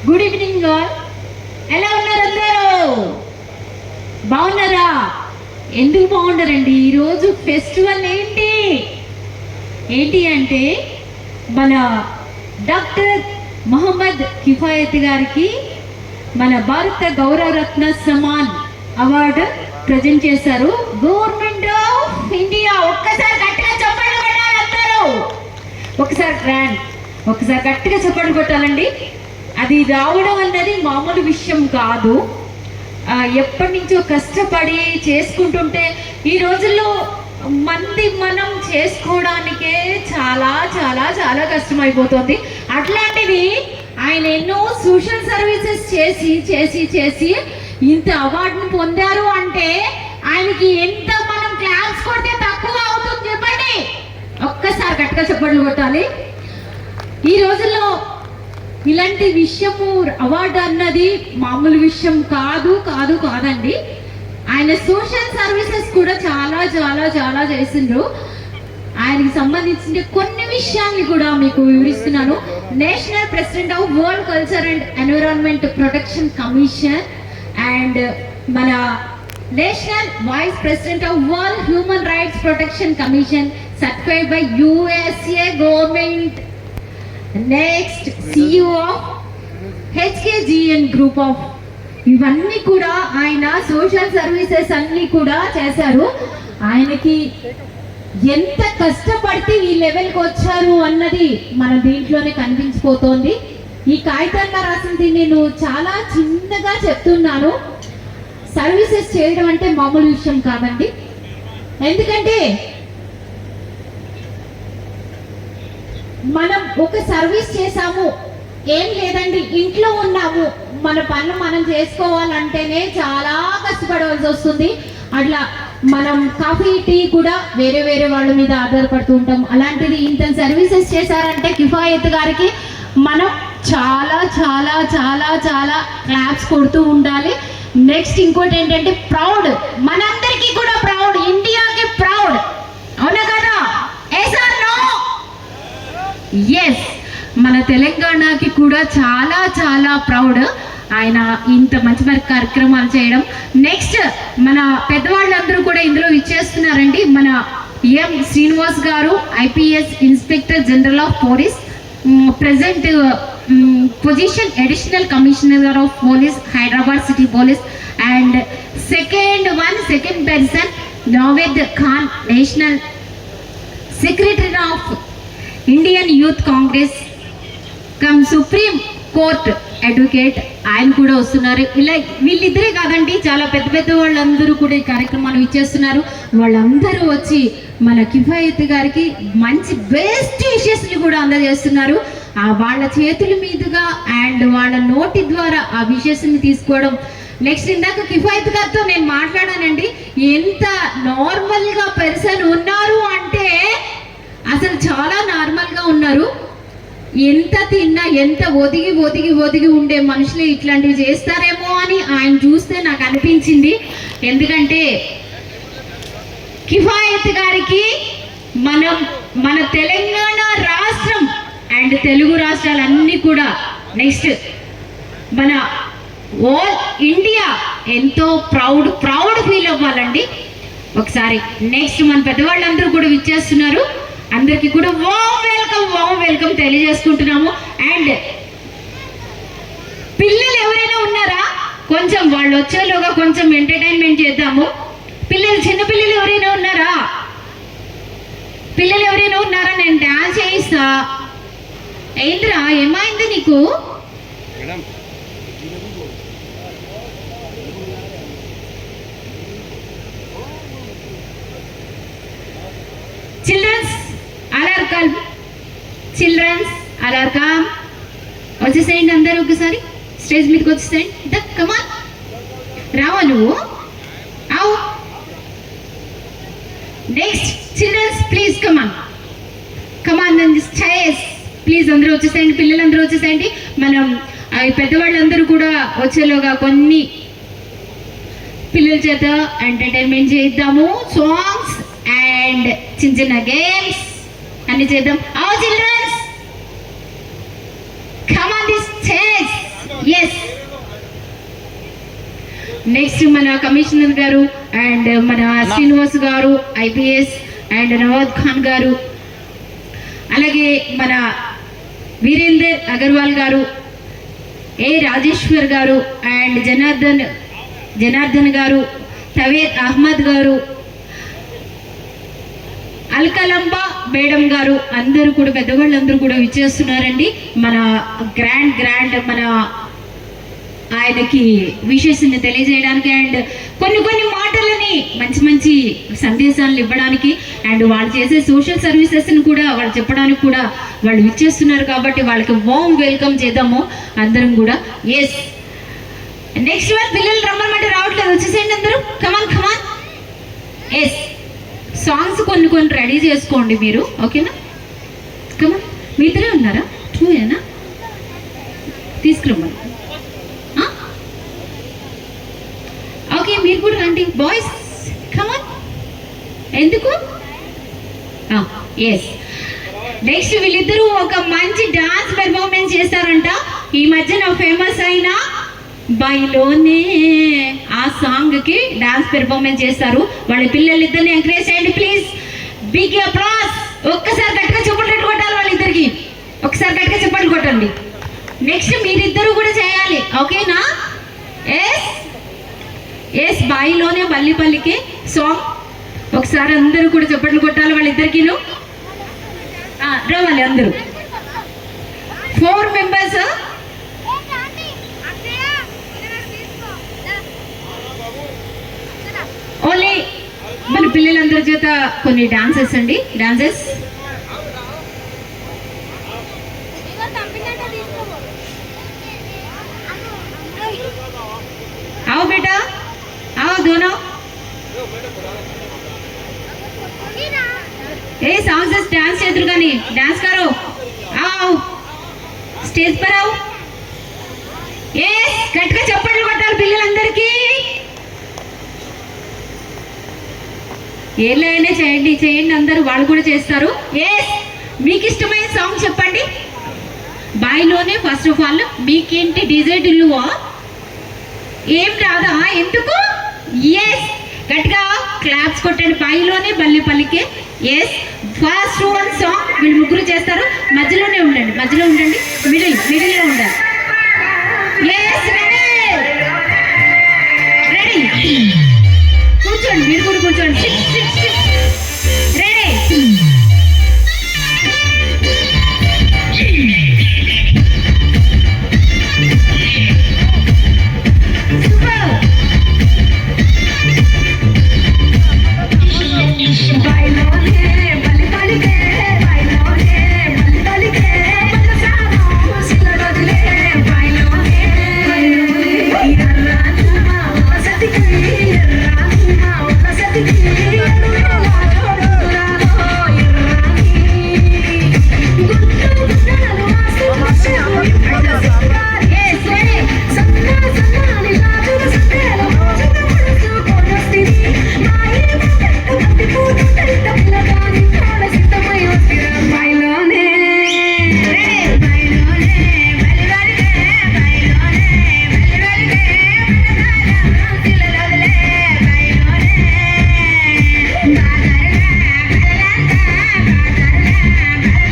Good evening all. ఎలా ఉన్నారు అందరూ? బాగున్నారా? ఎందుకు బాగుంటారండి? ఈరోజు ఫెస్టివల్ ఏంటి అంటే మన డాక్టర్ మొహమ్మద్ కిఫాయత్ గారికి మన భారత గౌరవరత్న సమాన్ అవార్డు ప్రజెంట్ చేశారు గవర్నమెంట్ ఆఫ్ ఇండియా. ఒక్కసారి గట్టిగా చప్పట్లు కొట్టాలి అందరూ. ఒకసారి గట్టిగా చప్పట్లు కొట్టాలండి. అది రావడం అన్నది మామూలు విషయం కాదు. ఎప్పటి నుంచో కష్టపడి చేసుకుంటుంటే ఈ రోజుల్లో మనం చేసుకోవడానికే చాలా చాలా చాలా కష్టం అయిపోతుంది. అట్లాంటిది ఆయన ఎన్నో సోషల్ సర్వీసెస్ చేసి చేసి చేసి ఇంత అవార్డును పొందారు అంటే ఆయనకి ఎంత మనం క్లాప్స్ కొడితే తక్కువ అవుతుంది చెప్పండి. ఒక్కసారి గట్టిగా చప్పట్లు కొట్టాలి. ఈ రోజుల్లో ఇలాంటి విషయము అవార్డు అన్నది మామూలు విషయం కాదండి. ఆయన సోషల్ సర్వీసెస్ కూడా చాలా చాలా చాలా చేసిండ్రు. ఆయనకి సంబంధించిన కొన్ని విషయాల్ని కూడా మీకు వివరిస్తున్నాను. National president of world culture and environment protection commission and మన national vice president of world human rights protection commission certified by USA government. Next CEO of HKGN group of. ఇవన్నీ కూడా ఆయన సోషల్ సర్వీసెస్ అన్ని కూడా చేశారు. ఆయనకి ఎంత కష్టపడితే ఈ లెవెల్కి వచ్చారు అన్నది మన దీంట్లోనే కనిపించిపోతోంది. ఈ కాగితంలో రాసింది నేను చాలా చిన్నగా చెప్తున్నాను. సర్వీసెస్ చేయడం అంటే మామూలు విషయం కాదండి. ఎందుకంటే మనం ఒక సర్వీస్ చేసాము, ఏం లేదండి, ఇంట్లో ఉన్నాము, మన పనులు మనం చేసుకోవాలంటేనే చాలా కష్టపడవలసి వస్తుంది. అట్లా మనం కాఫీ టీ కూడా వేరే వేరే వాళ్ళ మీద ఆధారపడుతూ ఉంటాం. అలాంటిది ఇంత సర్వీసెస్ చేశారంటే కిఫాయత్ గారికి మనం చాలా చాలా చాలా చాలా క్లాప్స్ కొడుతూ ఉండాలి. నెక్స్ట్ ఇంకోటి ఏంటంటే ప్రౌడ్, మనందరికీ కూడా ప్రౌడ్, ఇండియాకి ప్రౌడ్. అవునా కదా? ఎస్, మన తెలంగాణకి కూడా చాలా చాలా ప్రౌడ్ ఆయన ఇంత మంచి మంచి కార్యక్రమాలు చేయడం. నెక్స్ట్ మన పెద్దవాళ్ళందరూ కూడా ఇందులో ఇచ్చేస్తున్నారండి. మన ఎం శ్రీనివాస్ గారు IPS inspector general of police, present position additional commissioner of police Hyderabad city police. And second person Naved Khan, national secretary of Indian youth Congress come supreme court advocate, ఆయన కూడా వస్తున్నారు. ఇలా వీళ్ళిద్దరే కాదండి, చాలా పెద్ద వాళ్ళందరూ కూడా ఈ కార్యక్రమాన్ని ఇచ్చేస్తున్నారు. వాళ్ళందరూ వచ్చి మన కిఫాయత్ గారికి మంచి బెస్ట్ విషెస్ని కూడా అందజేస్తున్నారు. వాళ్ళ చేతుల మీదుగా అండ్ వాళ్ళ నోటి ద్వారా ఆ విషెస్ని తీసుకోవడం. నెక్స్ట్ ఇందాక కిఫాయత్ గారితో నేను మాట్లాడానండి. ఎంత నార్మల్గా పర్సన్ ఉన్నారు అంటే అసలు చాలా నార్మల్గా ఉన్నారు. ఎంత తిన్నా, ఎంత ఒదిగి ఉండే మనుషులు ఇట్లాంటివి చేస్తారేమో అని ఆయన చూస్తే నాకు అనిపించింది. ఎందుకంటే కిఫాయత్ గారికి మన తెలంగాణ రాష్ట్రం అండ్ తెలుగు రాష్ట్రాలన్నీ కూడా, నెక్స్ట్ మన ఆల్ ఇండియా ఎంతో ప్రౌడ్ ఫీల్ అవ్వాలండి ఒకసారి. నెక్స్ట్ మన పెద్దవాళ్ళందరూ కూడా విచ్చేస్తున్నారు. అందరికీ కూడా వామ్ వెల్కమ్ తెలియజేసుకుంటున్నాము. అండ్ పిల్లలు ఎవరైనా ఉన్నారా? కొంచెం వాళ్ళు వచ్చేలోగా కొంచెం ఎంటర్టైన్మెంట్ చేద్దాము. చిన్న పిల్లలు ఎవరైనా ఉన్నారా? నేను డాన్స్ చేయిస్తా. ఏంద్రా, ఏమైంది నీకు? చిల్డ్రన్స్ అలార్కమ్ వచ్చేసేయండి అందరూ. ఒకసారి స్టేజ్ మీదకి వచ్చేసేయండి. కమాన్, రావా నువ్వు? అవు. Next children's please come on stage please. అందరూ వచ్చేసేయండి, పిల్లలందరూ వచ్చేసేయండి. మనం పెద్దవాళ్ళందరూ కూడా వచ్చేలోగా కొన్ని పిల్లల చేత ఎంటర్టైన్మెంట్ చేద్దాము. సాంగ్స్ అండ్ చిన్న గేమ్స్ అన్ని చేద్దాం. చిల్డ్రన్స్ నెక్స్ట్ మన కమిషనర్ గారు అండ్ మన శ్రీనివాస్ గారు ఐపీఎస్ అండ్ నవాజ్ ఖాన్ గారు, అలాగే మన వీరేందర్ అగర్వాల్ గారు, ఏ రాజేశ్వర్ గారు అండ్ జనార్దన్ గారు, తవేద్ అహ్మద్ గారు, అల్కలంబా మేడం గారు, అందరూ కూడా పెద్దవాళ్ళందరూ కూడా విచ్చేస్తున్నారండి. మన గ్రాండ్ మన ఆయనకి విషెస్ని తెలియజేయడానికి అండ్ కొన్ని మాటలని మంచి సందేశాలను ఇవ్వడానికి అండ్ వాళ్ళు చేసే సోషల్ సర్వీసెస్ని కూడా వాళ్ళు చెప్పడానికి కూడా వాళ్ళు విచ్చేస్తున్నారు. కాబట్టి వాళ్ళకి వార్మ్ వెల్కమ్ చేద్దాము అందరం కూడా. ఎస్, నెక్స్ట్ వన్ పిల్లలు రమ్మన్నమాట, రావట్లేదు, వచ్చేసేయండి అందరూ. కమాన్. ఎస్, సాంగ్స్ కొన్ని రెడీ చేసుకోండి మీరు, ఓకేనా? కమాన్, మీ ఇద్దరే ఉన్నారా? టూయేనా? తీసుకురమ్మను. ఓకే, మీరు కూడా రండి బాయ్స్, కమాన్. ఎందుకు? ఎస్, నెక్స్ట్ వీళ్ళిద్దరూ ఒక మంచి డాన్స్ పెర్ఫార్మెన్స్ చేస్తారంట. ఈ మధ్యన ఫేమస్ అయిన బైలోనే ఆ సాంగ్కి డాన్స్ పెర్ఫార్మెన్స్ చేస్తారు. వాళ్ళ పిల్లలిద్దరిని ఎంకరేజ్ చేయండి ప్లీజ్. Big applause. ఒక్కసారి గట్టిగా చెప్పట్లు కొట్టాలి వాళ్ళిద్దరికి, ఒకసారి గట్టిగా చెప్పట్లు కొట్టండి. నెక్స్ట్ మీరిద్దరూ కూడా చేయాలి, ఓకేనా? ఎస్, బాయిలోనే బల్లిపల్లికి సాంగ్. ఒకసారి అందరూ కూడా చెప్పట్లు కొట్టాలి వాళ్ళిద్దరికిను. రావాలి అందరూ, 4 మెంబర్స్. ఓన్లీ మన పిల్లలందరి చేత కొన్ని డాన్సెస్ అండి, డాన్సెస్. आओ बेटा, आओ दोनों. ए सॉन्ग से डांस చేతులు కానీ डांस करो. आओ स्टेज पर आओ. ए గట్టిగా చప్పట్లు కొట్టాలి పిల్లలందరికీ. ఏలైనా చేయండి అందరూ, వాళ్ళు కూడా చేస్తారు. ఎస్, మీకు ఇష్టమైన సాంగ్ చెప్పండి. బాయిలోనే ఫస్ట్ ఆఫ్ ఆల్ మీకేంటి డిజైడ్ ఇల్లువా? ఏం రాదా? ఎందుకు? ఎస్, గట్టిగా క్లాప్స్ కొట్టండి. బాయిలోనే బల్లిపల్లికే. ఎస్, ఫస్ట్ వన్ సాంగ్ వీళ్ళు ముగ్గురు చేస్తారు. మధ్యలోనే ఉండండి, మిడిల్లో